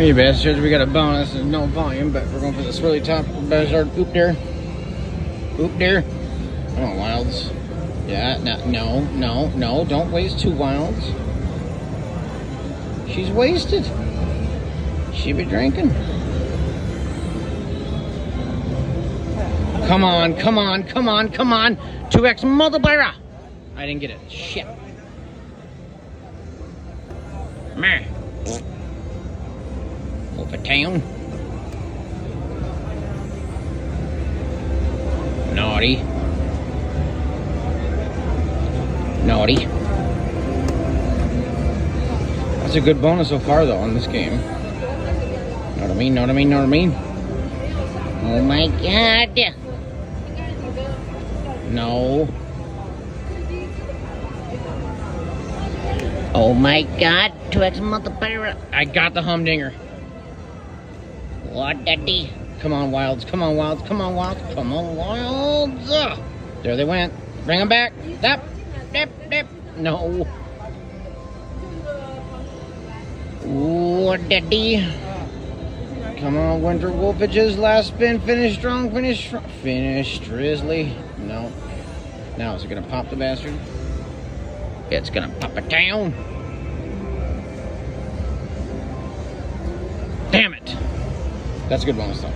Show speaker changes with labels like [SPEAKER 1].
[SPEAKER 1] Hey bastards, we got a bonus and no volume, but we're going for the swirly top bastard. Oop there. Oop there. Come on, wilds. Yeah, no, don't waste 2 wilds. She's wasted. She be drinking. Come on. 2x multiplier. I didn't get it. Shit. Meh. Over town. Naughty. That's a good bonus so far though on this game. Know what I mean? Oh my god. No. Oh my god. 2x multiplier. I got the humdinger. What daddy? Come on, wilds. There they went. Bring them back. Dip. No. Ooh, daddy. Come on, Winter Wolfages. Last spin. Finish strong. Finish drizzly. No. Now, is it going to pop the bastard? It's going to pop it down. Damn it. That's a good bonus though.